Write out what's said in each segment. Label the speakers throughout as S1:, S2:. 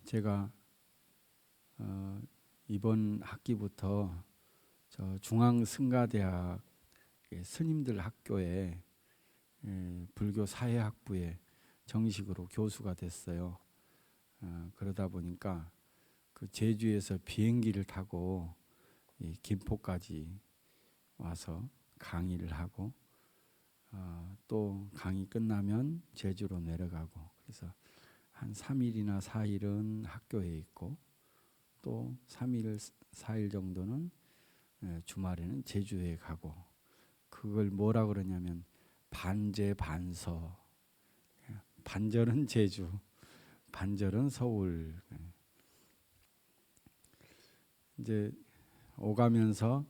S1: 제가 이번 학기부터 저 중앙승가대학 스님들 학교에 불교 사회학부에 정식으로 교수가 됐어요. 그러다 보니까 그 제주에서 비행기를 타고 이 김포까지 와서 강의를 하고 또 강의 끝나면 제주로 내려가고, 그래서 한 3일이나 4일은 학교에 있고 또 3일, 4일 정도는 주말에는 제주에 가고, 그걸 뭐라 그러냐면 반제반서. 반절은 제주, 반절은 서울. 이제 오가면서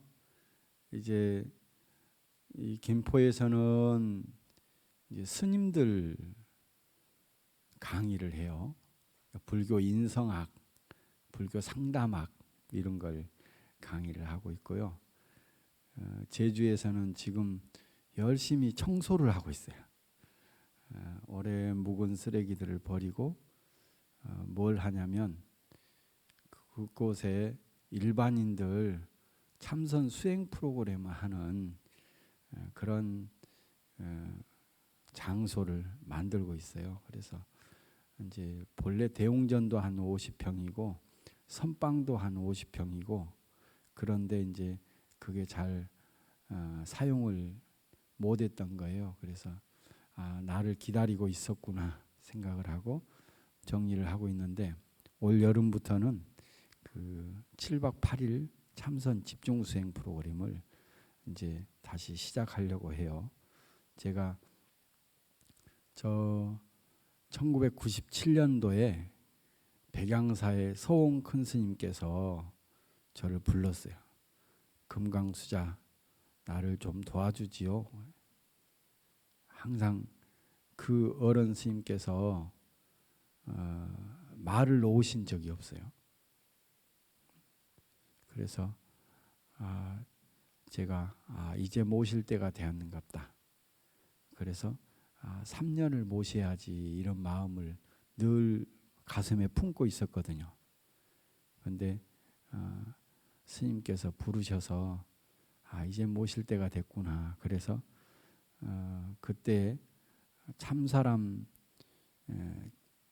S1: 이제 이 김포에서는 이제 스님들 강의를 해요. 불교 인성학, 불교 상담학 이런 걸 강의를 하고 있고요. 제주에서는 지금 열심히 청소를 하고 있어요. 오래 묵은 쓰레기들을 버리고 뭘 하냐면 그곳에 일반인들 참선 수행 프로그램을 하는 그런 장소를 만들고 있어요. 그래서 이제 본래 대웅전도 한 50평이고 선방도 한 50평이고, 그런데 이제 그게 잘 사용을 못했던 거예요. 그래서 나를 기다리고 있었구나 생각을 하고 정리를 하고 있는데, 올 여름부터는 그 7박 8일 참선 집중 수행 프로그램을 이제 다시 시작하려고 해요. 제가 저 1997년도에 백양사의 서홍 큰 스님께서 저를 불렀어요. 금강수자, 나를 좀 도와주지요. 항상 그 어른 스님께서 말을 놓으신 적이 없어요. 그래서 제가 이제 모실 때가 되었는갑다. 그래서 3년을 모셔야지 이런 마음을 늘 가슴에 품고 있었거든요. 그런데 스님께서 부르셔서 이제 모실 때가 됐구나. 그래서 그때 참사람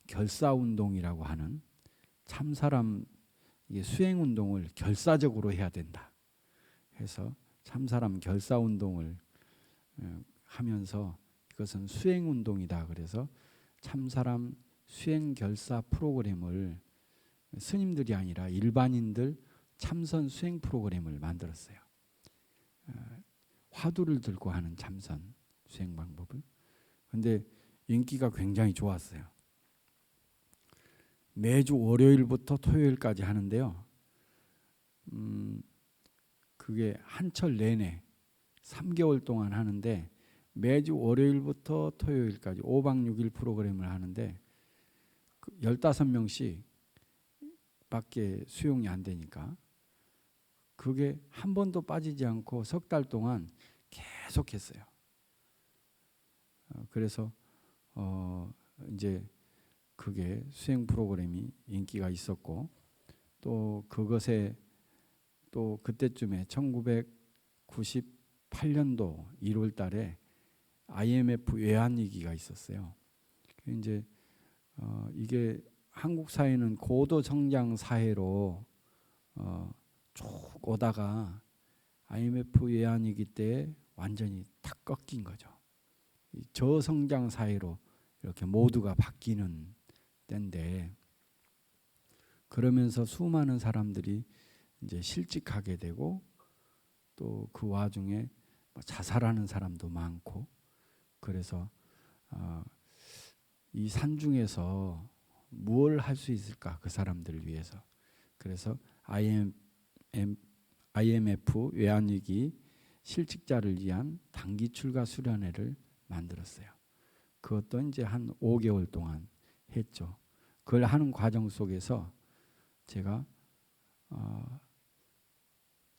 S1: 결사운동이라고 하는, 참사람 수행운동을 결사적으로 해야 된다 해서 참사람 결사운동을 하면서 이것은 수행운동이다. 그래서 참사람 수행결사 프로그램을 스님들이 아니라 일반인들 참선 수행 프로그램을 만들었어요. 화두를 들고 하는 참선 수행 방법을. 근데 인기가 굉장히 좋았어요. 매주 월요일부터 토요일까지 하는데요. 그게 한철 내내 3개월 동안 하는데, 매주 월요일부터 토요일까지 5박 6일 프로그램을 하는데 15명씩 밖에 수용이 안 되니까 그게 한 번도 빠지지 않고 석 달 동안 계속했어요. 그래서 이제 그게 수행 프로그램이 인기가 있었고, 또 그것에 또 그때쯤에 1998년도 1월 달에 IMF 외환위기가 있었어요. 이제 이게 한국 사회는 고도 성장 사회로 쭉 오다가 IMF 외환위기 때 완전히 탁 꺾인 거죠. 저성장 사회로 이렇게 모두가 바뀌는 때인데, 그러면서 수많은 사람들이 이제 실직하게 되고, 또 그 와중에 자살하는 사람도 많고, 그래서 이 산중에서 뭘 할 수 있을까, 그 사람들을 위해서. 그래서 IMF 외환위기 실직자를 위한 단기 출가 수련회를 만들었어요. 그것도 이제 한 5개월 동안 했죠. 그걸 하는 과정 속에서 제가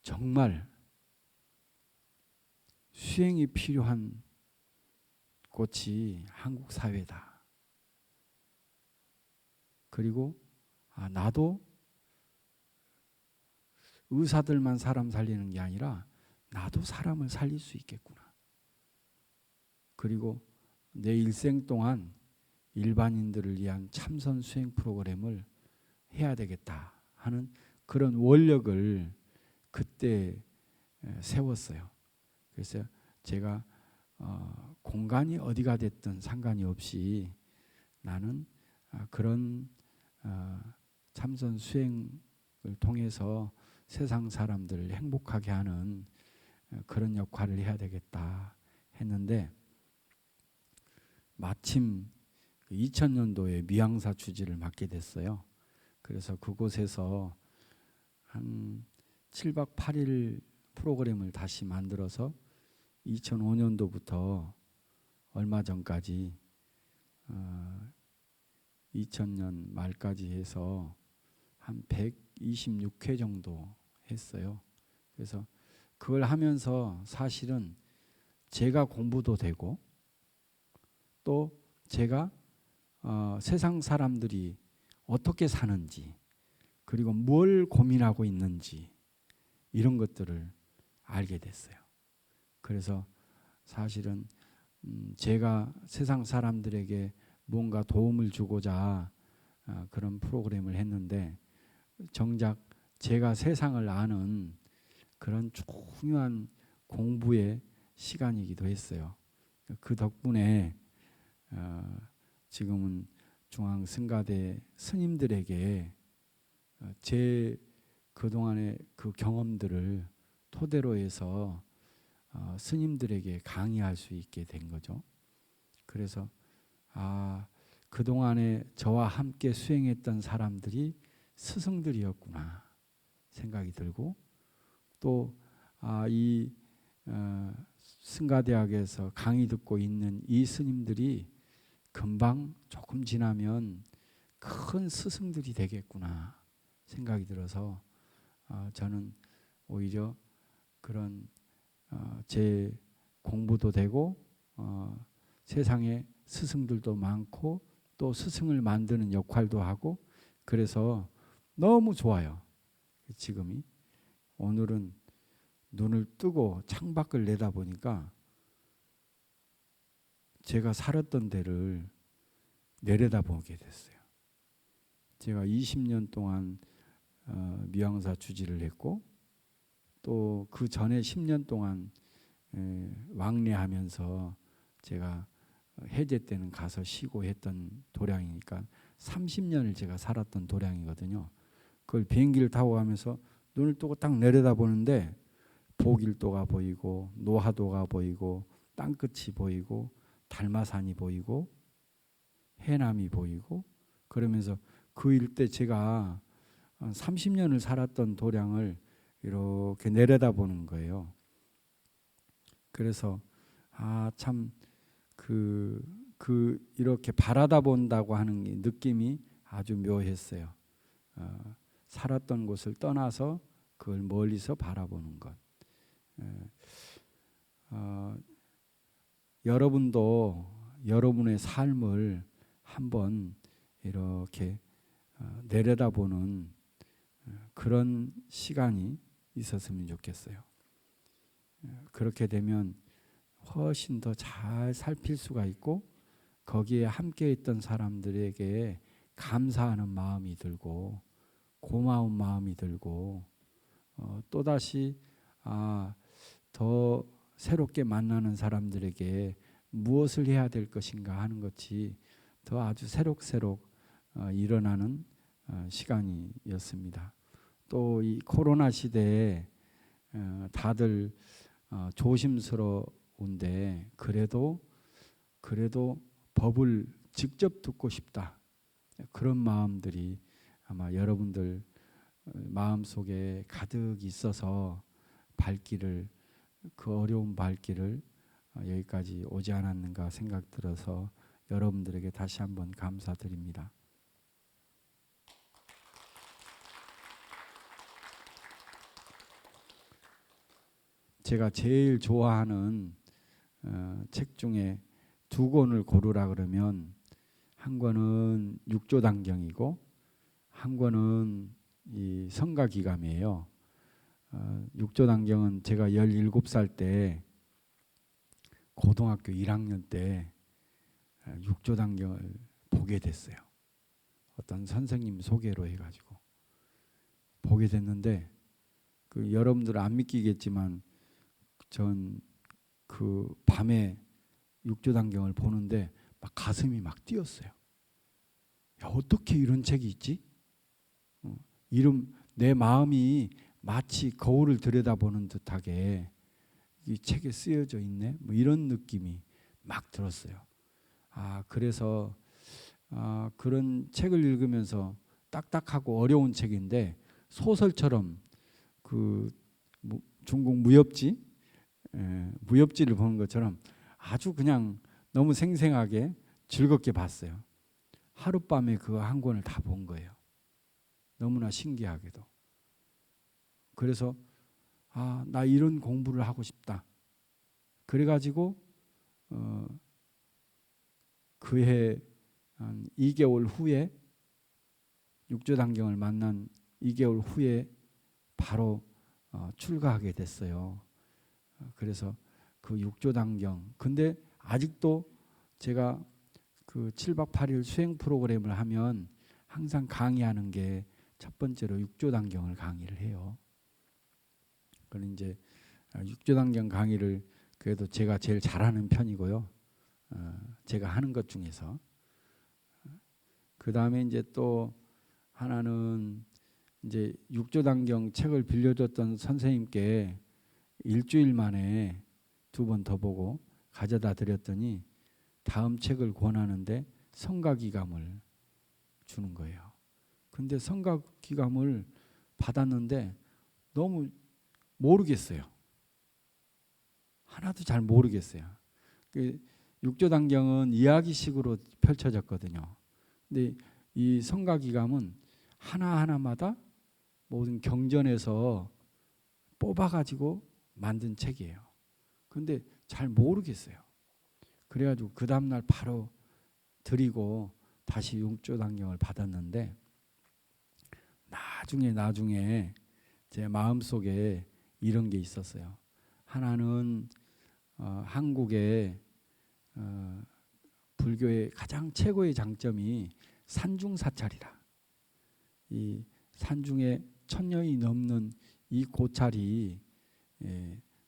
S1: 정말 수행이 필요한 곳이 한국 사회다. 그리고 나도 의사들만 사람 살리는 게 아니라 나도 사람을 살릴 수 있겠구나. 그리고 내 일생 동안 일반인들을 위한 참선 수행 프로그램을 해야 되겠다 하는 그런 원력을 그때 세웠어요. 그래서 제가 공간이 어디가 됐든 상관이 없이 나는 그런 참선 수행을 통해서 세상 사람들을 행복하게 하는 그런 역할을 해야 되겠다 했는데, 마침 2000년도에 미양사 주지를 맡게 됐어요. 그래서 그곳에서 한 7박 8일 프로그램을 다시 만들어서 2005년도부터 얼마 전까지 2000년 말까지 해서 한 126회 정도 했어요. 그래서 그걸 하면서 사실은 제가 공부도 되고 또 제가 세상 사람들이 어떻게 사는지 그리고 뭘 고민하고 있는지 이런 것들을 알게 됐어요. 그래서 사실은 제가 세상 사람들에게 뭔가 도움을 주고자 그런 프로그램을 했는데, 정작 제가 세상을 아는 그런 중요한 공부의 시간이기도 했어요. 그 덕분에 지금은 중앙승가대 스님들에게 제 그동안의 그 경험들을 토대로 해서 스님들에게 강의할 수 있게 된 거죠. 그래서 그동안에 저와 함께 수행했던 사람들이 스승들이었구나 생각이 들고, 또 이 승가대학에서 강의 듣고 있는 이 스님들이 금방 조금 지나면 큰 스승들이 되겠구나 생각이 들어서 저는 오히려 그런 제 공부도 되고 세상에 스승들도 많고 또 스승을 만드는 역할도 하고, 그래서 너무 좋아요. 지금이 오늘은 눈을 뜨고 창밖을 내다보니까 제가 살았던 데를 내려다보게 됐어요. 제가 20년 동안 미양사 주지를 했고, 또 그 전에 10년 동안 왕래하면서 제가 해제 때는 가서 쉬고 했던 도량이니까 30년을 제가 살았던 도량이거든요. 그걸 비행기를 타고 가면서 눈을 뜨고 딱 내려다보는데 보길도가 보이고 노하도가 보이고 땅끝이 보이고 달마산이 보이고 해남이 보이고, 그러면서 그 일대 제가 30년을 살았던 도량을 이렇게 내려다보는 거예요. 그래서 참 이렇게 바라다 본다고 하는 느낌이 아주 묘했어요. 살았던 곳을 떠나서 그걸 멀리서 바라보는 것. 여러분도 여러분의 삶을 한번 이렇게 내려다보는 그런 시간이 있었으면 좋겠어요. 그렇게 되면 훨씬 더 잘 살필 수가 있고, 거기에 함께 있던 사람들에게 감사하는 마음이 들고 고마운 마음이 들고 또다시 더 새롭게 만나는 사람들에게 무엇을 해야 될 것인가 하는 것이 더 아주 새록새록 일어나는 시간이었습니다. 또 이 코로나 시대에 다들 조심스러운데 그래도 법을 직접 듣고 싶다, 그런 마음들이 아마 여러분들 마음속에 가득 있어서 그 어려운 발길을 여기까지 오지 않았는가 생각 들어서 여러분들에게 다시 한번 감사드립니다. 제가 제일 좋아하는 책 중에 두 권을 고르라 그러면 한 권은 육조단경이고 한 권은 이 성가기감이에요. 육조단경은 제가 17살 때 고등학교 1학년 때 육조단경을 보게 됐어요. 어떤 선생님 소개로 해가지고 보게 됐는데 그 여러분들 안 믿기겠지만 전 그 밤에 육조단경을 보는데 막 가슴이 막 뛰었어요. 야, 어떻게 이런 책이 있지? 내 마음이 마치 거울을 들여다보는 듯하게 이 책에 쓰여져 있네. 뭐 이런 느낌이 막 들었어요. 그래서 그런 책을 읽으면서 딱딱하고 어려운 책인데 소설처럼 그 중국 무협지를 보는 것처럼 아주 그냥 너무 생생하게 즐겁게 봤어요. 하룻밤에 그 한 권을 다 본 거예요. 너무나 신기하게도. 그래서 나 이런 공부를 하고 싶다. 그래가지고 그해 한 2개월 후에 육조단경을 만난 2개월 후에 바로 출가하게 됐어요. 그래서 그 육조단경 근데 아직도 제가 그 7박 8일 수행 프로그램을 하면 항상 강의하는 게 첫 번째로 육조단경을 강의를 해요. 그럼 이제 육조단경 강의를 그래도 제가 제일 잘하는 편이고요. 제가 하는 것 중에서 그 다음에 이제 또 하나는 이제 육조단경 책을 빌려줬던 선생님께 일주일 만에 2번 더 보고 가져다 드렸더니 다음 책을 권하는데 성가기감을 주는 거예요. 근데 성가기감을 받았는데 너무 모르겠어요. 하나도 잘 모르겠어요. 육조단경은 이야기식으로 펼쳐졌거든요. 근데 이 성가기감은 하나하나마다 모든 경전에서 뽑아가지고 만든 책이에요. 근데 잘 모르겠어요. 그래가지고 그 다음날 바로 드리고 다시 육조단경을 받았는데 나중에 제 마음속에 이런 게 있었어요. 하나는 한국의 불교의 가장 최고의 장점이 산중사찰이라. 이 산중에 1000년이 넘는 이 고찰이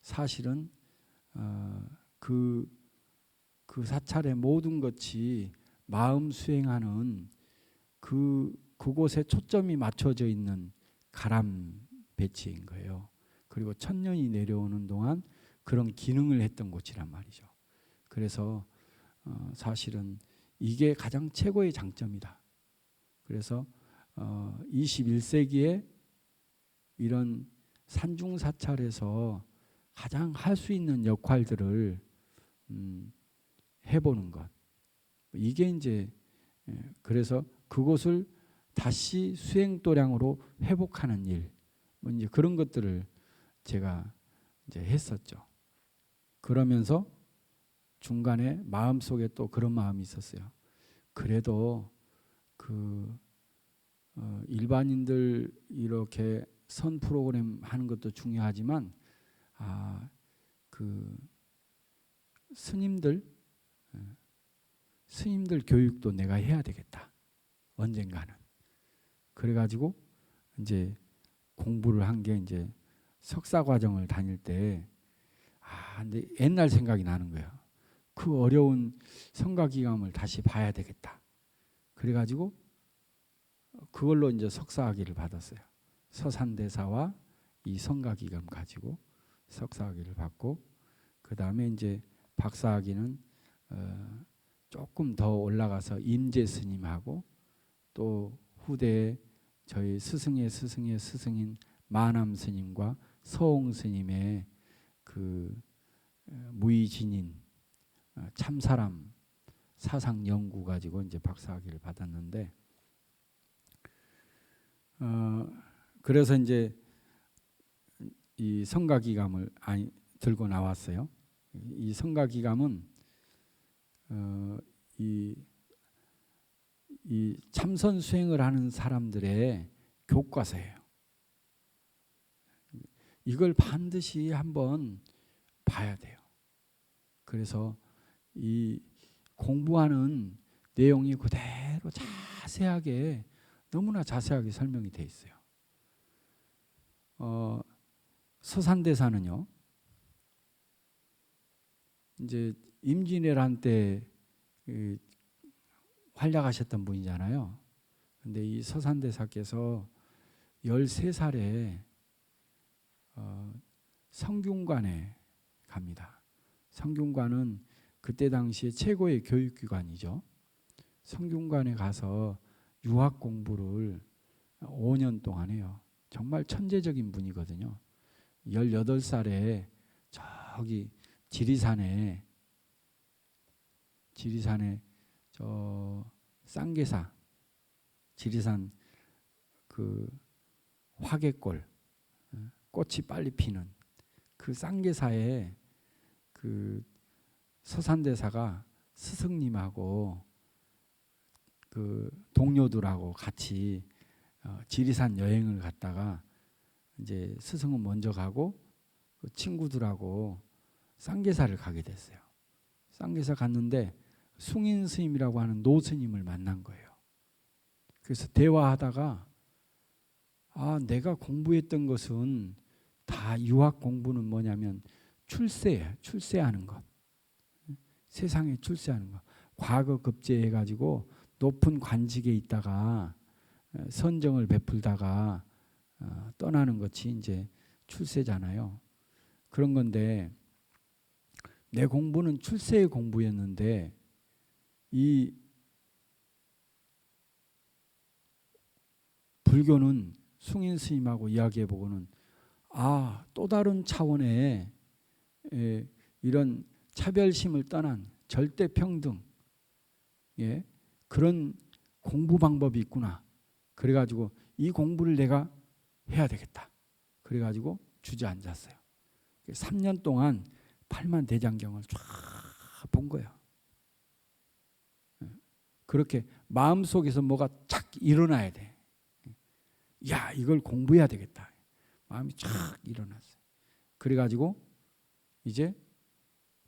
S1: 사실은 그 사찰의 모든 것이 마음 수행하는 그곳에 초점이 맞춰져 있는 가람 배치인 거예요. 그리고 1000년이 내려오는 동안 그런 기능을 했던 곳이란 말이죠. 그래서 사실은 이게 가장 최고의 장점이다. 그래서 21세기에 이런 산중사찰에서 가장 할 수 있는 역할들을 해보는 것. 이게 이제 그래서 그곳을 다시 수행도량으로 회복하는 일, 뭐 이제 그런 것들을 제가 이제 했었죠. 그러면서 중간에 마음속에 또 그런 마음이 있었어요. 그래도 일반인들 이렇게 선 프로그램 하는 것도 중요하지만 스님들 교육도 내가 해야 되겠다. 언젠가는. 그래가지고 이제 공부를 한 게 이제 석사 과정을 다닐 때 근데 옛날 생각이 나는 거예요. 그 어려운 성가기감을 다시 봐야 되겠다. 그래가지고 그걸로 이제 석사학위를 받았어요. 서산대사와 이 성가기감 가지고 석사학위를 받고 그 다음에 이제 박사학위는 조금 더 올라가서 임재 스님하고 또 후대에 저희 스승의 스승인 마남 스님과 서홍 스님의 그 무의진인 참사람 사상 연구 가지고 이제 박사학위를 받았는데 그래서 이제 이 성가기감을 들고 나왔어요. 이 성가기감은 이 이 참선 수행을 하는 사람들의 교과서예요. 이걸 반드시 한번 봐야 돼요. 그래서 이 공부하는 내용이 그대로 자세하게, 너무나 자세하게 설명이 돼 있어요. 서산대사는요, 이제 임진왜란 때 활약하셨던 분이잖아요. 근데 이 서산대사께서 13살에 성균관에 갑니다. 성균관은 그때 당시에 최고의 교육기관이죠. 성균관에 가서 유학 공부를 5년 동안 해요. 정말 천재적인 분이거든요. 18살에 저기 지리산에 저 쌍계사, 지리산 그 화개골, 꽃이 빨리 피는 그 쌍계사에 그 서산대사가 스승님하고 그 동료들하고 같이 지리산 여행을 갔다가 이제 스승은 먼저 가고 그 친구들하고 쌍계사를 가게 됐어요. 쌍계사 갔는데 숭인 스님이라고 하는 노스님을 만난 거예요. 그래서 대화하다가 내가 공부했던 것은 다 유학 공부는 뭐냐면 출세하는 것. 세상에 출세하는 것. 과거 급제해가지고 높은 관직에 있다가 선정을 베풀다가 떠나는 것이 이제 출세잖아요. 그런 건데 내 공부는 출세의 공부였는데 이 불교는 숭인 스님하고 이야기해보고는 또 다른 차원의 이런 차별심을 떠난 절대평등, 그런 공부 방법이 있구나. 그래가지고 이 공부를 내가 해야 되겠다. 그래가지고 주저앉았어요. 3년 동안 팔만대장경을 쫙 본 거예요. 그렇게 마음속에서 뭐가 착 일어나야 돼. 야, 이걸 공부해야 되겠다. 마음이 쫙 일어났어요. 그래가지고 이제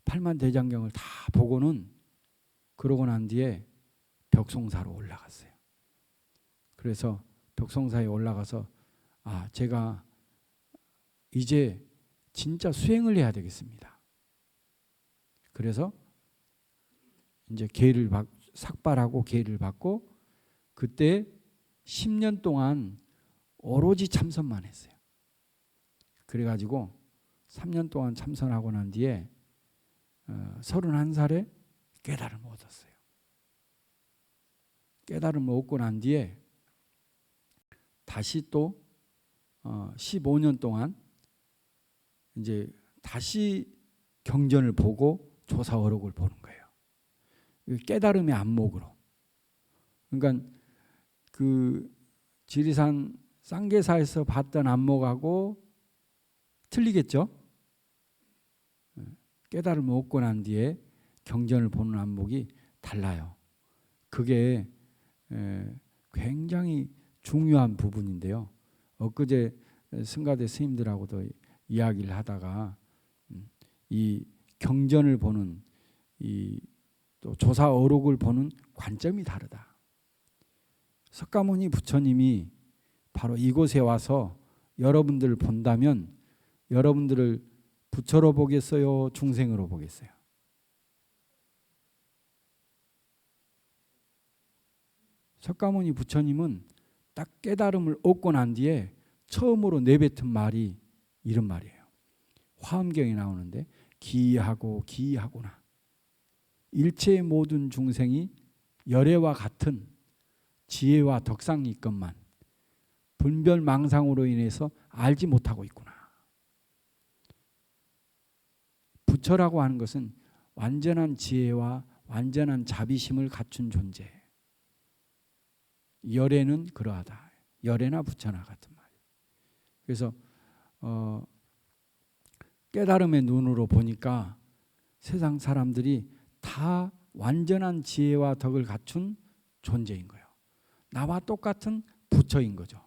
S1: 팔만대장경을 다 보고는 그러고 난 뒤에 벽송사로 올라갔어요. 그래서 벽송사에 올라가서 제가 이제 진짜 수행을 해야 되겠습니다. 그래서 이제 삭발하고 계를 받고 그때 10년 동안 오로지 참선만 했어요. 그래가지고 3년 동안 참선하고 난 뒤에 31살에 깨달음을 얻었어요. 깨달음을 얻고 난 뒤에 다시 또 15년 동안 이제 다시 경전을 보고 조사어록을 보는 거예요. 깨달음의 안목으로. 그러니까 그 지리산 쌍계사에서 봤던 안목하고 틀리겠죠? 깨달음을 얻고 난 뒤에 경전을 보는 안목이 달라요. 그게 굉장히 중요한 부분인데요. 엊그제 승가대 스님들하고도 이야기를 하다가 이 경전을 보는 이 또 조사어록을 보는 관점이 다르다. 석가모니 부처님이 바로 이곳에 와서 여러분들을 본다면 여러분들을 부처로 보겠어요? 중생으로 보겠어요? 석가모니 부처님은 딱 깨달음을 얻고 난 뒤에 처음으로 내뱉은 말이 이런 말이에요. 화엄경에 나오는데 기이하구나. 일체의 모든 중생이 열애와 같은 지혜와 덕상이 있건만 분별망상으로 인해서 알지 못하고 있구나. 부처라고 하는 것은 완전한 지혜와 완전한 자비심을 갖춘 존재. 열애는 그러하다. 열애나 부처나 같은 말이에요. 그래서 깨달음의 눈으로 보니까 세상 사람들이 다 완전한 지혜와 덕을 갖춘 존재인 거예요. 나와 똑같은 부처인 거죠.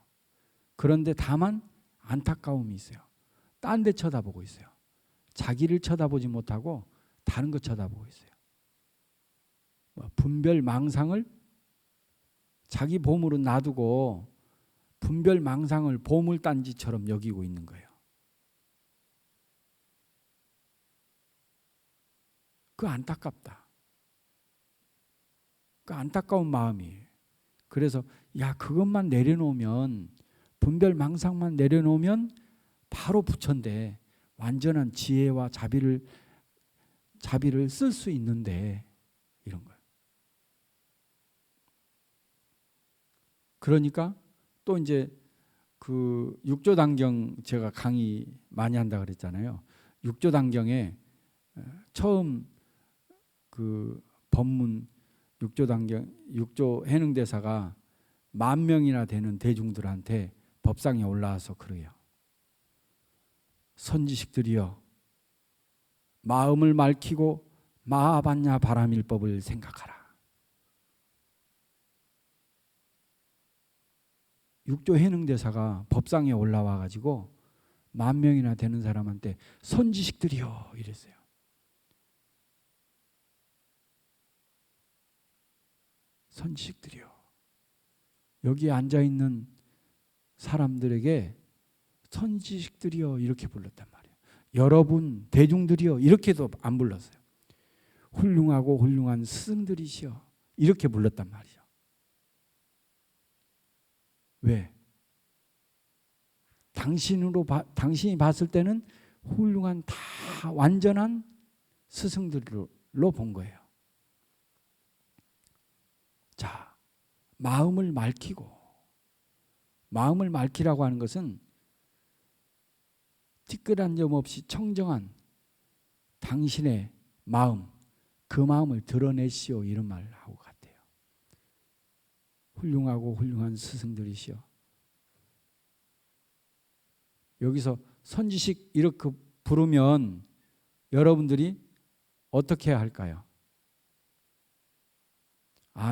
S1: 그런데 다만 안타까움이 있어요. 딴 데 쳐다보고 있어요. 자기를 쳐다보지 못하고 다른 거 쳐다보고 있어요. 분별 망상을 자기 보물은 놔두고 분별 망상을 보물단지처럼 여기고 있는 거예요. 그 안타깝다. 그 안타까운 마음이에요. 그래서 그것만 내려놓으면, 분별 망상만 내려놓으면 바로 부처인데, 완전한 지혜와 자비를 쓸 수 있는데, 이런 거예요. 그러니까 또 이제 그 육조단경 제가 강의 많이 한다 그랬잖아요. 육조단경에 처음 그 법문 육조해능대사가 10,000명이나 되는 대중들한테 법상에 올라와서 그래요. 선지식들이여, 마음을 맑히고 마하반야 바람일법을 생각하라. 육조해능대사가 법상에 올라와 가지고 10,000명이나 되는 사람한테 선지식들이여 이랬어요. 선지식들이요. 여기에 앉아있는 사람들에게 선지식들이요 이렇게 불렀단 말이에요. 여러분 대중들이요 이렇게도 안 불렀어요. 훌륭하고 훌륭한 스승들이시여 이렇게 불렀단 말이죠. 왜? 당신이 봤을 때는 훌륭한 다 완전한 스승들로 본 거예요. 자, 마음을 맑히고, 마음을 맑히라고 하는 것은 티끌한 점 없이 청정한 당신의 마음, 그 마음을 드러내시오 이런 말을 하고 같아요. 훌륭하고 훌륭한 스승들이시오. 여기서 선지식 이렇게 부르면 여러분들이 어떻게 할까요?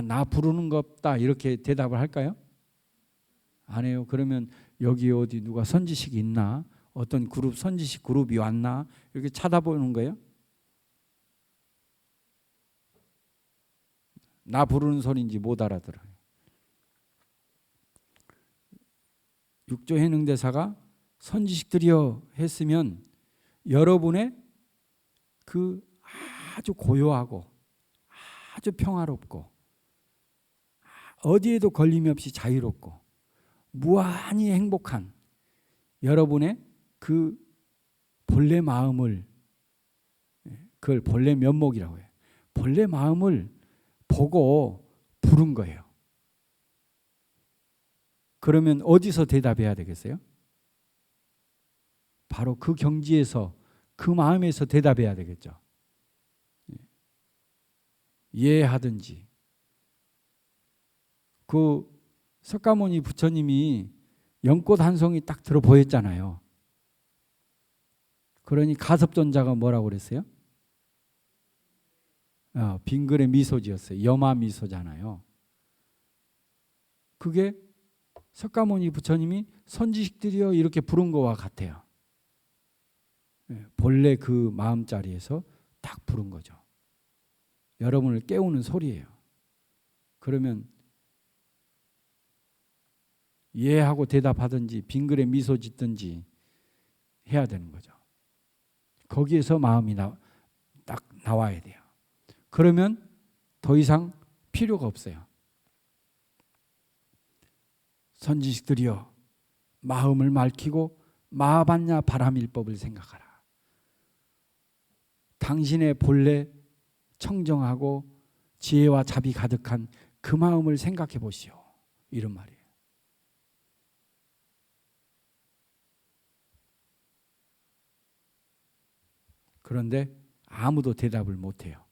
S1: 나 부르는 거 없다 이렇게 대답을 할까요? 안 해요. 그러면 여기 어디 누가 선지식이 있나? 어떤 그룹 선지식 그룹이 왔나? 이렇게 쳐다보는 거예요. 나 부르는 소리인지 못 알아들어요. 육조해능대사가 선지식들이여 했으면 여러분의 그 아주 고요하고 아주 평화롭고 어디에도 걸림이 없이 자유롭고 무한히 행복한 여러분의 그 본래 마음을, 그걸 본래 면목이라고 해요. 본래 마음을 보고 부른 거예요. 그러면 어디서 대답해야 되겠어요? 바로 그 경지에서, 그 마음에서 대답해야 되겠죠. 이해하든지. 그 석가모니 부처님이 연꽃 한 송이 딱 들어 보였잖아요. 그러니 가섭존자가 뭐라고 그랬어요? 빙글의 미소 지었어요. 염화 미소잖아요. 그게 석가모니 부처님이 선지식들이여 이렇게 부른 거와 같아요. 본래 그 마음자리에서 딱 부른 거죠. 여러분을 깨우는 소리예요. 그러면 이해하고 대답하든지 빙글에 미소 짓든지 해야 되는 거죠. 거기에서 마음이 딱 나와야 돼요. 그러면 더 이상 필요가 없어요. 선지식들이여 마음을 맑히고 마하반야 바람일법을 생각하라. 당신의 본래 청정하고 지혜와 자비 가득한 그 마음을 생각해 보시오. 이런 말이에요. 그런데 아무도 대답을 못해요.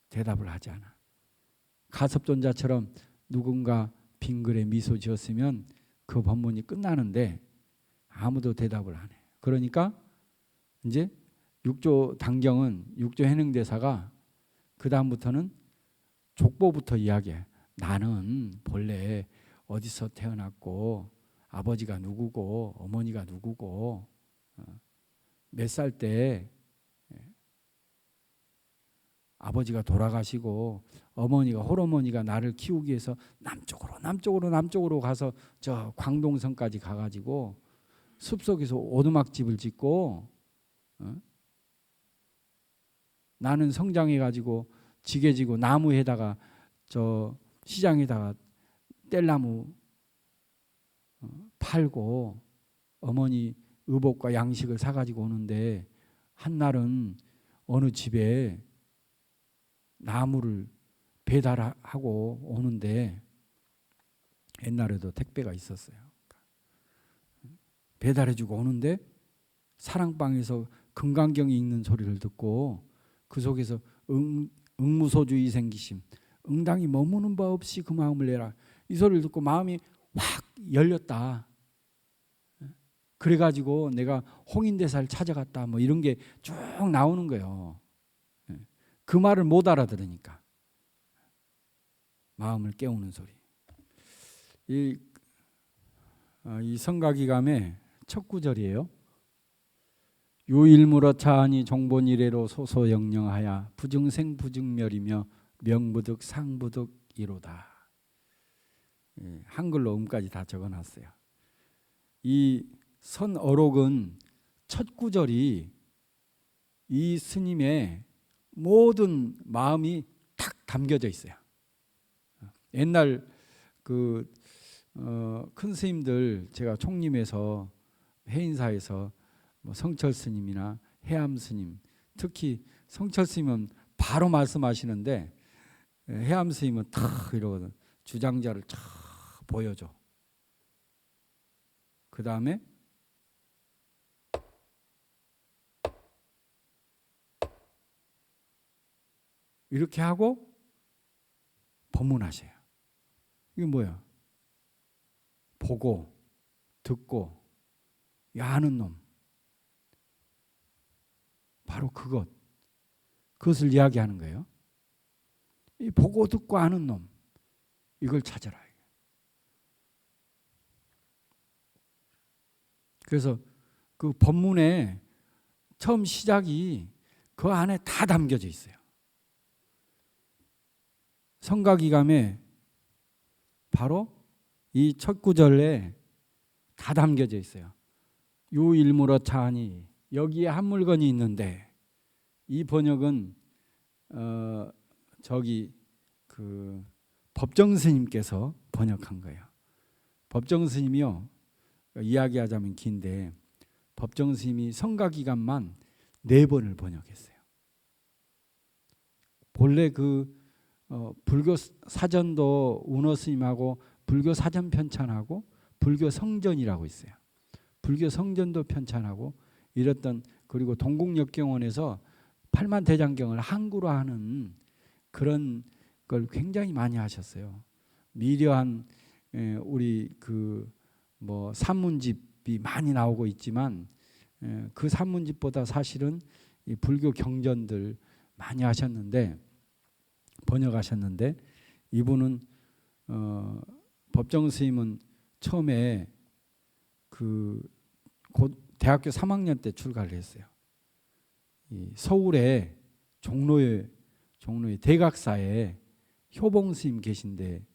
S1: 대답을 하지 않아. 가섭존자처럼 누군가 빙글에 미소 지었으면 그 법문이 끝나는데 아무도 대답을 안 해요. 그러니까 이제 육조단경은 육조해능대사가 그 다음부터는 족보부터 이야기해. 나는 본래 어디서 태어났고 아버지가 누구고 어머니가 누구고 몇 살 때 아버지가 돌아가시고 어머니가 홀어머니가 나를 키우기 위해서 남쪽으로 가서 저 광동성까지 가가지고 숲속에서 오두막집을 짓고 나는 성장해가지고 지게 지고 나무에다가 저 시장에다가 뗄나무 팔고 어머니 의복과 양식을 사가지고 오는데 한날은 어느 집에 나무를 배달하고 오는데 옛날에도 택배가 있었어요. 배달해주고 오는데 사랑방에서 금강경이 읽는 소리를 듣고 그 속에서 응무소주의 생기심 응당이 머무는 바 없이 그 마음을 내라 이 소리를 듣고 마음이 확 열렸다. 그래가지고 내가 홍인대사를 찾아갔다 뭐 이런 게 쭉 나오는 거예요. 그 말을 못 알아들으니까 마음을 깨우는 소리. 이 성가기감의 첫 구절이에요. 유일물어 차하니 종본 이래로 소소영령하야 부증생 부증멸이며 명부득 상부득 이로다. 한글로 음까지 다 적어놨어요. 이 선어록은 첫 구절이 이 스님의 모든 마음이 탁 담겨져 있어요. 옛날 그 큰 스님들 제가 총림에서 해인사에서 뭐 성철 스님이나 해암 스님 특히 성철 스님은 바로 말씀하시는데 해암 스님은 탁 이러거든. 주장자를 쫙 보여줘. 그 다음에 이렇게 하고 법문하셔요. 이게 뭐야? 보고 듣고 야하는 놈. 바로 그것을 이야기하는 거예요. 이 보고 듣고 아는 놈. 이걸 찾아라. 그래서 그 법문의 처음 시작이 그 안에 다 담겨져 있어요. 성가기감에 바로 이 첫 구절에 다 담겨져 있어요. 유일물어 차하니 여기에 한 물건이 있는데 이 번역은 저기 그 법정 스님께서 번역한 거예요. 법정 스님이요. 이야기하자면 긴데 법정 스님이 성가기감만 4번을 번역했어요. 본래 그 불교 사전도 운어 스님하고 불교 사전 편찬하고 불교 성전이라고 있어요. 불교 성전도 편찬하고 이랬던 그리고 동국역경원에서 팔만대장경을 한구로 하는 그런 걸 굉장히 많이 하셨어요. 미려한 우리 그 뭐 산문집이 많이 나오고 있지만 그 산문집보다 사실은 이 불교 경전들 많이 하셨는데 번역하셨는데 이분은 법정 스님은 처음에 그 대학교 3학년 때 출가를 했어요. 이 서울에 종로에 대각사에 효봉 스님 계신데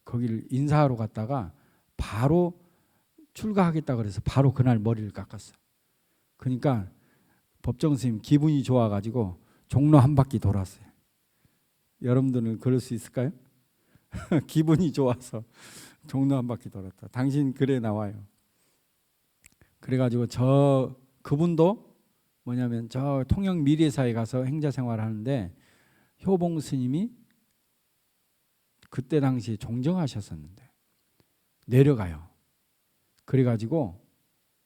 S1: 거기를 인사하러 갔다가 바로 출가하겠다 그래서 바로 그날 머리를 깎았어요. 그러니까 법정 스님 기분이 좋아가지고 종로 한 바퀴 돌았어요. 여러분들은 그럴 수 있을까요? 기분이 좋아서 종로 한 바퀴 돌았다. 당신 글에 나와요. 그래가지고 그분도 뭐냐면 저 통영 미래사에 가서 행자 생활을 하는데 효봉 스님이 그때 당시에 종정하셨었는데 내려가요. 그래가지고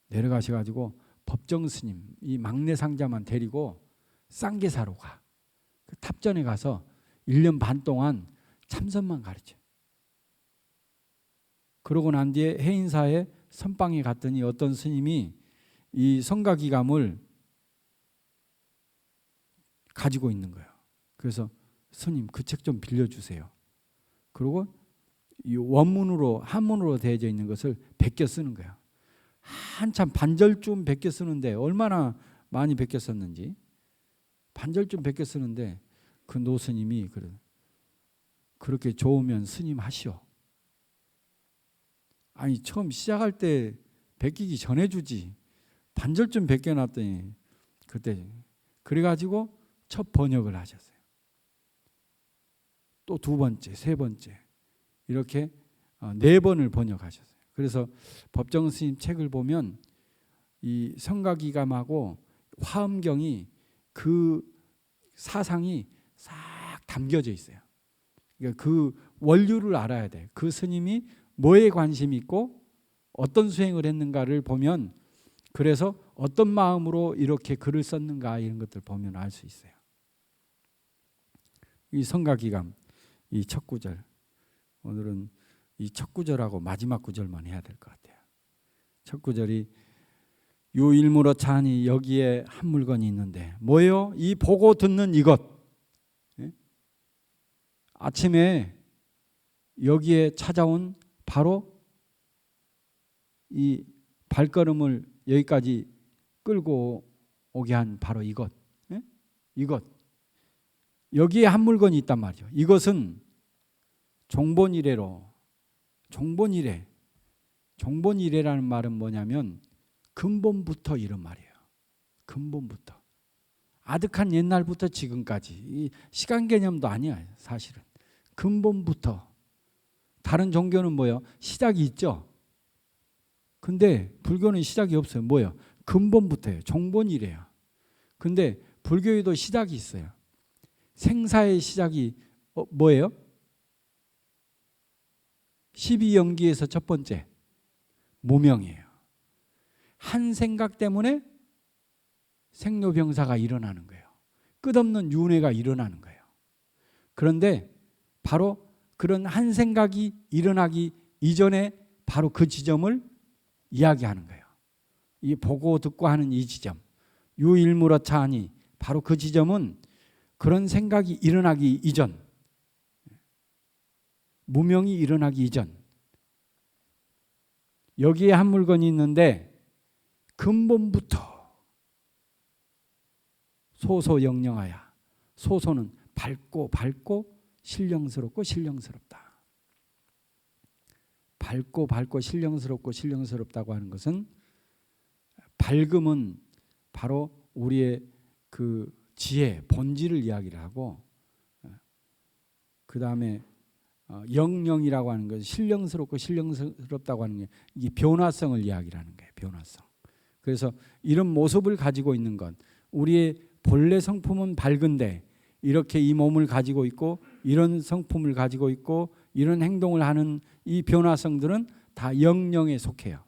S1: 내려가셔가지고 법정 스님 이 막내 상자만 데리고 쌍계 사러 가. 그 탑전에 가서 1년 반 동안 참선만 가르쳐. 그러고 난 뒤에 해인사에 선방에 갔더니 어떤 스님이 이 성가기감을 가지고 있는 거예요. 그래서 스님 그 책 좀 빌려주세요. 그리고 이 원문으로 한문으로 되어져 있는 것을 베껴 쓰는 거야. 한참 반절쯤 베껴 쓰는데 얼마나 많이 베껴 썼는지. 반절쯤 베껴 쓰는데 그 노스님이 그렇게 좋으면 스님 하시오. 아니 처음 시작할 때 베끼기 전에 주지. 반절쯤 베껴놨더니 그때 그래가지고 첫 번역을 하셨어요. 또 두 번째, 세 번째 이렇게 4번을 번역하셨어요. 그래서 법정 스님 책을 보면 이 성가기감하고 화엄경이 그 사상이 싹 담겨져 있어요. 그러니까 그 원류를 알아야 돼. 그 스님이 뭐에 관심이 있고 어떤 수행을 했는가를 보면 그래서 어떤 마음으로 이렇게 글을 썼는가 이런 것들 보면 알 수 있어요. 이 성가기감 이 첫 구절 오늘은 이 첫 구절하고 마지막 구절만 해야 될 것 같아요. 첫 구절이 유일무로 차니 여기에 한 물건이 있는데 뭐예요? 이 보고 듣는 이것. 아침에 여기에 찾아온 바로 이 발걸음을 여기까지 끌고 오게 한 바로 이것. 이것. 여기에 한 물건이 있단 말이죠. 이것은 종본이래로 종본이래라는 말은 뭐냐면 근본부터 이런 말이에요. 근본부터. 아득한 옛날부터 지금까지. 이 시간 개념도 아니야 사실은. 근본부터. 다른 종교는 뭐예요? 시작이 있죠. 근데 불교는 시작이 없어요. 뭐예요? 근본부터예요. 종본이래요. 근데 불교에도 시작이 있어요. 생사의 시작이 뭐예요? 12연기에서 첫 번째 무명이에요. 한 생각 때문에 생로병사가 일어나는 거예요. 끝없는 윤회가 일어나는 거예요. 그런데 바로 그런 한 생각이 일어나기 이전에 바로 그 지점을 이야기하는 거예요. 이 보고 듣고 하는 이 지점 유일무러 차하니 바로 그 지점은 그런 생각이 일어나기 이전 무명이 일어나기 이전 여기에 한 물건이 있는데 근본부터 소소영령하여 소소는 밝고 신령스럽고 신령스럽다. 밝고 신령스럽고 신령스럽다고 하는 것은 밝음은 바로 우리의 그 지혜 본질을 이야기를 하고 그 다음에 영령이라고 하는 것은 신령스럽고 신령스럽다고 하는 게 이 변화성을 이야기를 하는 거예요. 변화성. 그래서 이런 모습을 가지고 있는 것 우리의 본래 성품은 밝은데 이렇게 이 몸을 가지고 있고 이런 성품을 가지고 있고 이런 행동을 하는 이 변화성들은 다 영령에 속해요.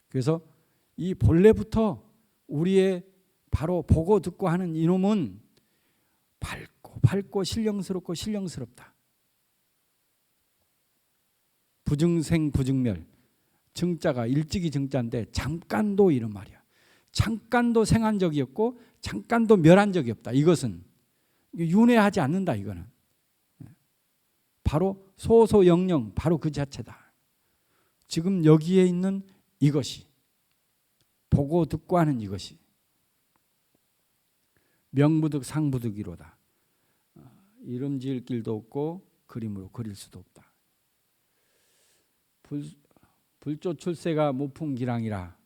S1: 그래서 이 본래부터 우리의 바로 보고 듣고 하는 이놈은 밝고 신령스럽고 신령스럽다. 부증생 부증멸 증자가 일찍이 증자인데 잠깐도 이런 말이야. 잠깐도 생한 적이 없고 잠깐도 멸한 적이 없다. 이것은 윤회하지 않는다. 이거는 바로 소소영령 바로 그 자체다. 지금 여기에 있는 이것이 보고 듣고 하는 이것이 명부득 상부득이로다. 이름 지을 길도 없고 그림으로 그릴 수도 없다. 불조 출세가 무풍기랑이라.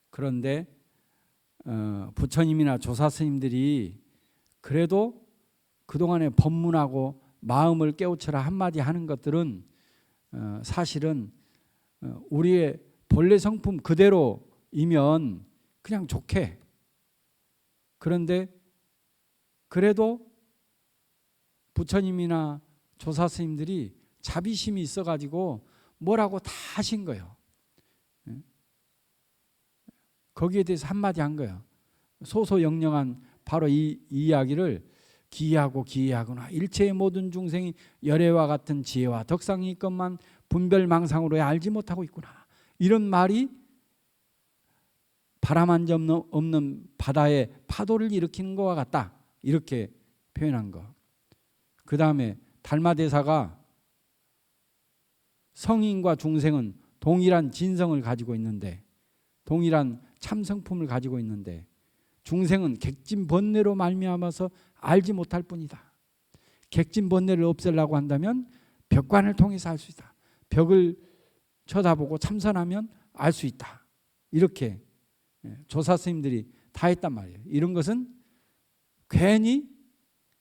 S1: 그런데 부처님이나 조사 스님들이 그래도 그동안에 법문하고 마음을 깨우쳐라 한마디 하는 것들은 사실은 우리의 본래 성품 그대로이면 그냥 좋게. 그런데 그래도 부처님이나 조사 스님들이 자비심이 있어가지고 뭐라고 다 하신 거예요. 거기에 대해서 한마디 한 거예요. 소소영령한 바로 이 이야기를 기이하구나. 일체의 모든 중생이 열애와 같은 지혜와 덕상이 있건만 분별망상으로 알지 못하고 있구나. 이런 말이 바람 한 점 없는 바다에 파도를 일으키는 것과 같다. 이렇게 표현한 거. 그 다음에 달마대사가 성인과 중생은 동일한 진성을 가지고 있는데, 동일한 참성품을 가지고 있는데, 중생은 객진번뇌로 말미암아서 알지 못할 뿐이다. 객진번뇌를 없애려고 한다면 벽관을 통해서 알 수 있다. 벽을 쳐다보고 참선하면 알 수 있다. 이렇게 조사 스님들이 다 했단 말이에요. 이런 것은 괜히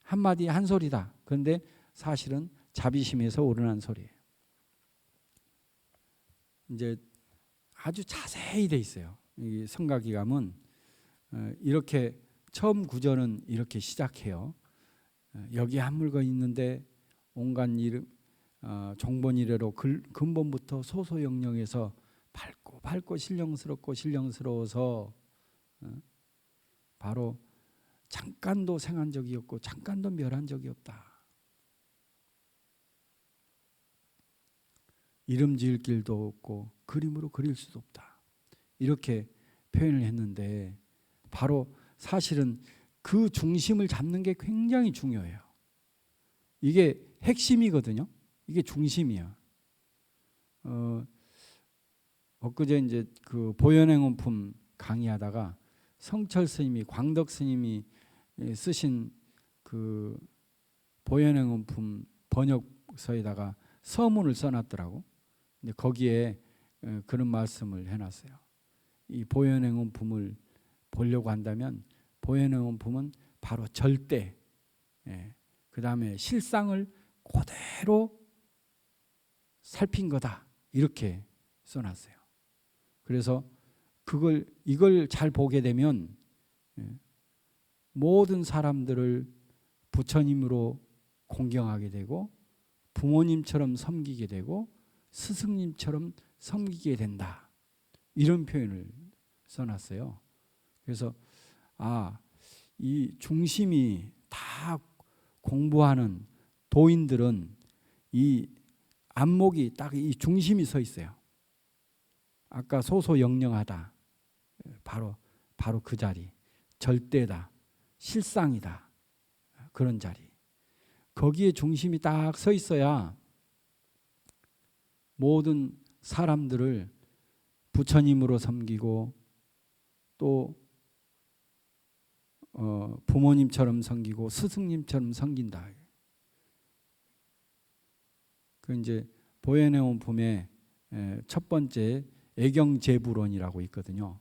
S1: 한마디 한 소리다. 그런데 사실은 자비심에서 우러난 소리예요. 이제 아주 자세히 돼 있어요. 이 성가기감은 이렇게 처음 구절은 이렇게 시작해요. 여기 한 물건 있는데 온갖 이름 종본 이래로 근본부터 소소영령에서 밝고 신령스럽고 신령스러워서 바로 잠깐도 생한 적이 없고 잠깐도 멸한 적이 없다. 이름 지을 길도 없고 그림으로 그릴 수도 없다. 이렇게 표현을 했는데 바로 사실은 그 중심을 잡는 게 굉장히 중요해요. 이게 핵심이거든요. 이게 중심이야. 엊그제 이제 그 보현행원품 강의하다가 성철 스님이, 광덕 스님이 쓰신 그 보현행원품 번역서에다가 서문을 써놨더라고. 근데 거기에 그런 말씀을 해놨어요. 이 보현행원품을 보려고 한다면 보현행원품은 바로 절대, 그 다음에 실상을 그대로 살핀 거다. 이렇게 써놨어요. 그래서 이걸 잘 보게 되면 모든 사람들을 부처님으로 공경하게 되고 부모님처럼 섬기게 되고 스승님처럼 섬기게 된다. 이런 표현을 써놨어요. 그래서 이 중심이 다 공부하는 도인들은 이 안목이 딱 이 중심이 서 있어요. 아까 소소영령하다. 바로 그 자리. 절대다. 실상이다. 그런 자리. 거기에 중심이 딱 서 있어야 모든 사람들을 부처님으로 섬기고 또 부모님처럼 섬기고 스승님처럼 섬긴다. 그 이제 보현행원품의 첫 번째 애경제부론이라고 있거든요.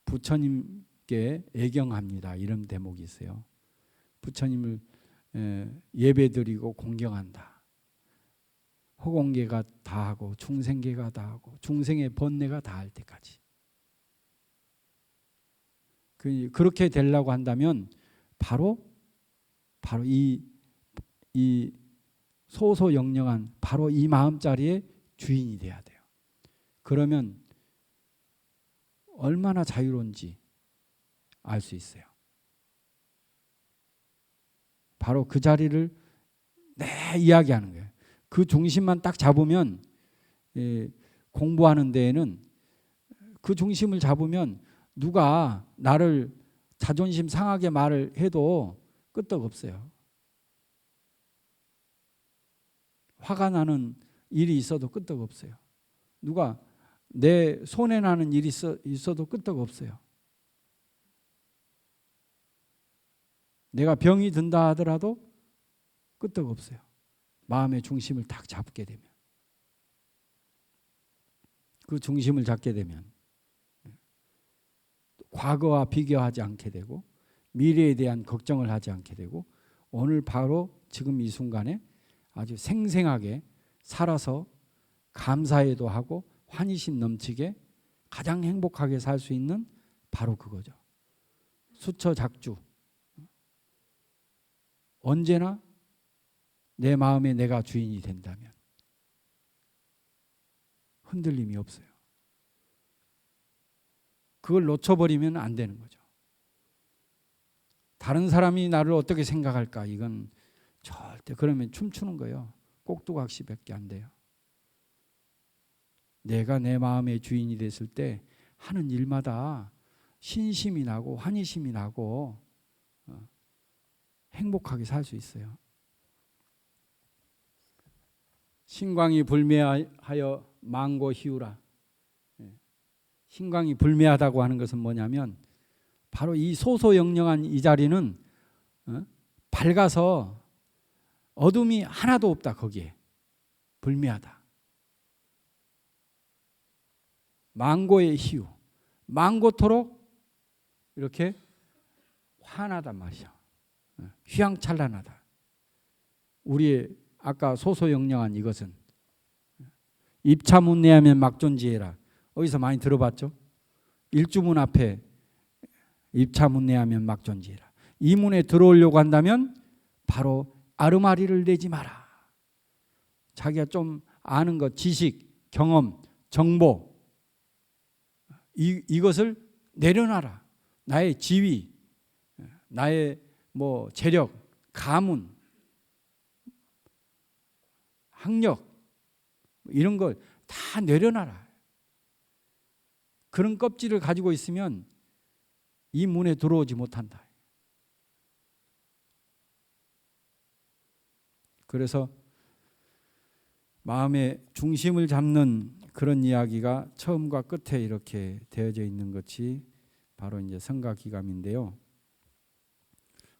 S1: 부처님께 애경합니다. 이런 대목이 있어요. 부처님을 예배드리고 공경한다. 허공계가 다하고 중생계가 다하고 중생의 번뇌가 다할 때까지. 그렇게 되려고 한다면 바로 이 소소영령한 바로 이 마음자리의 주인이 돼야 돼요. 그러면 얼마나 자유로운지 알 수 있어요. 바로 그 자리를 이야기하는 거예요. 그 중심만 딱 잡으면 공부하는 데에는 그 중심을 잡으면 누가 나를 자존심 상하게 말을 해도 끄떡 없어요. 화가 나는 일이 있어도 끄떡 없어요. 누가 내 손해 나는 일이 있어도 끄떡 없어요. 내가 병이 든다 하더라도 끄떡 없어요. 마음의 중심을 딱 잡게 되면. 그 중심을 잡게 되면 과거와 비교하지 않게 되고 미래에 대한 걱정을 하지 않게 되고 오늘 바로 지금 이 순간에 아주 생생하게 살아서 감사해도 하고 환희심 넘치게 가장 행복하게 살 수 있는 바로 그거죠. 수처작주. 언제나 내 마음에 내가 주인이 된다면 흔들림이 없어요. 그걸 놓쳐버리면 안 되는 거죠. 다른 사람이 나를 어떻게 생각할까? 이건 절대 그러면 춤추는 거예요. 꼭두각시밖에 안 돼요. 내가 내 마음의 주인이 됐을 때 하는 일마다 신심이 나고 환희심이 나고 행복하게 살 수 있어요. 신광이 불매하여 망고 희우라. 신광이 불매하다고 하는 것은 뭐냐면 바로 이 소소영령한 이 자리는 밝아서 어둠이 하나도 없다. 거기에 불매하다. 망고의 희우, 망고토록 이렇게 환하단 말이야. 휘황찬란하다. 우리의 아까 소소영령한 이것은 입차문내하면 막존지해라. 어디서 많이 들어봤죠? 일주문 앞에 입차문내하면 막존지해라. 이 문에 들어오려고 한다면 바로 아르마리를 내지 마라. 자기가 좀 아는 것, 지식, 경험, 정보 이것을 내려놔라. 나의 지위, 나의 재력, 가문, 학력 이런 걸 다 내려놔라. 그런 껍질을 가지고 있으면 이 문에 들어오지 못한다. 그래서 마음의 중심을 잡는 그런 이야기가 처음과 끝에 이렇게 되어져 있는 것이 바로 이제 성가기감인데요.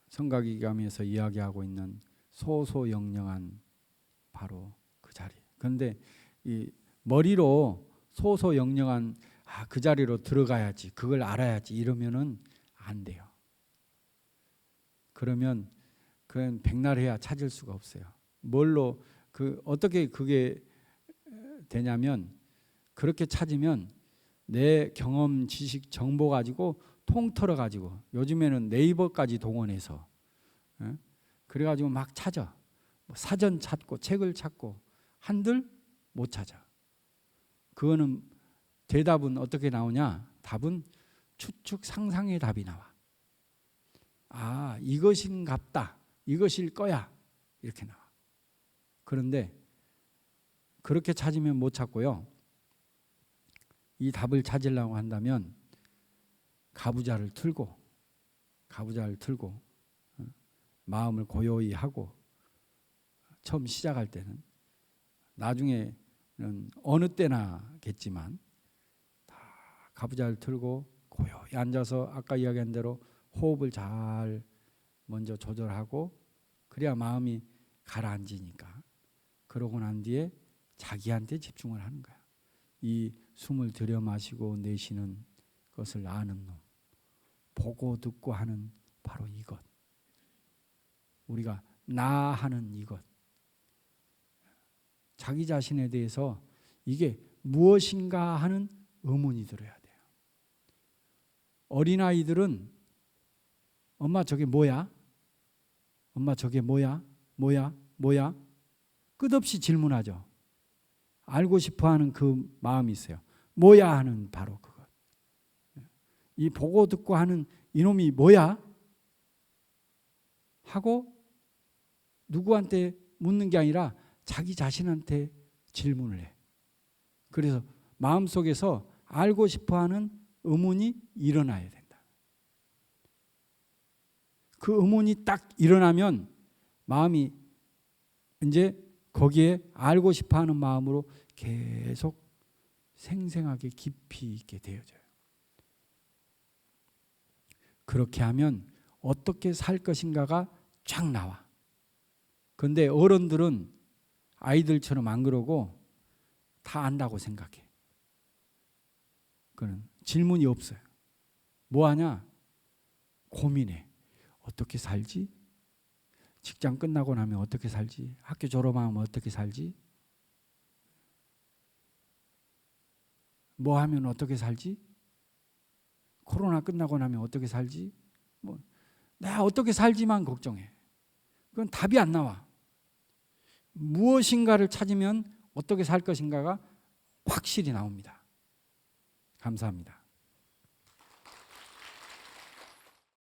S1: 성가기감에서 이야기하고 있는 소소영령한 바로 그 자리. 그런데 이 머리로 소소영령한 그 자리로 들어가야지, 그걸 알아야지 이러면은 안 돼요. 그러면 그건 백날해야 찾을 수가 없어요. 뭘로 어떻게 그게 되냐면 그렇게 찾으면 내 경험, 지식, 정보 가지고 통틀어 가지고 요즘에는 네이버까지 동원해서 그래가지고 막 찾아. 사전 찾고 책을 찾고 한들 못 찾아. 그거는 대답은 어떻게 나오냐? 답은 추측 상상의 답이 나와. 아, 이것인갑다. 이것일 거야. 이렇게 나와. 그런데 그렇게 찾으면 못 찾고요. 이 답을 찾으려고 한다면 가부좌를 틀고 마음을 고요히 하고 처음 시작할 때는 나중에는 어느 때나겠지만 다 가부좌를 틀고 고요히 앉아서 아까 이야기한 대로 호흡을 잘 먼저 조절하고 그래야 마음이 가라앉으니까 그러고 난 뒤에 자기한테 집중을 하는 거야. 이 숨을 들여 마시고 내쉬는 것을 아는 놈, 보고 듣고 하는 바로 이것, 우리가 나 하는 이것, 자기 자신에 대해서 이게 무엇인가 하는 의문이 들어야 돼요. 어린아이들은 엄마 저게 뭐야? 엄마 저게 뭐야? 뭐야? 끝없이 질문하죠. 알고 싶어하는 그 마음이 있어요. 뭐야 하는 바로 그것. 이 보고 듣고 하는 이놈이 뭐야? 하고 누구한테 묻는 게 아니라 자기 자신한테 질문을 해. 그래서 마음속에서 알고 싶어하는 의문이 일어나야 된다. 그 의문이 딱 일어나면 마음이 이제 거기에 알고 싶어하는 마음으로 계속 생생하게 깊이 있게 되어져요. 그렇게 하면 어떻게 살 것인가가 쫙 나와. 그런데 어른들은 아이들처럼 안 그러고 다 안다고 생각해. 그는 질문이 없어요. 뭐 하냐? 고민해. 어떻게 살지? 직장 끝나고 나면 어떻게 살지? 학교 졸업하면 어떻게 살지? 뭐 하면 어떻게 살지? 코로나 끝나고 나면 어떻게 살지? 내가 어떻게 살지만 걱정해. 그건 답이 안 나와. 무엇인가를 찾으면 어떻게 살 것인가가 확실히 나옵니다. 감사합니다.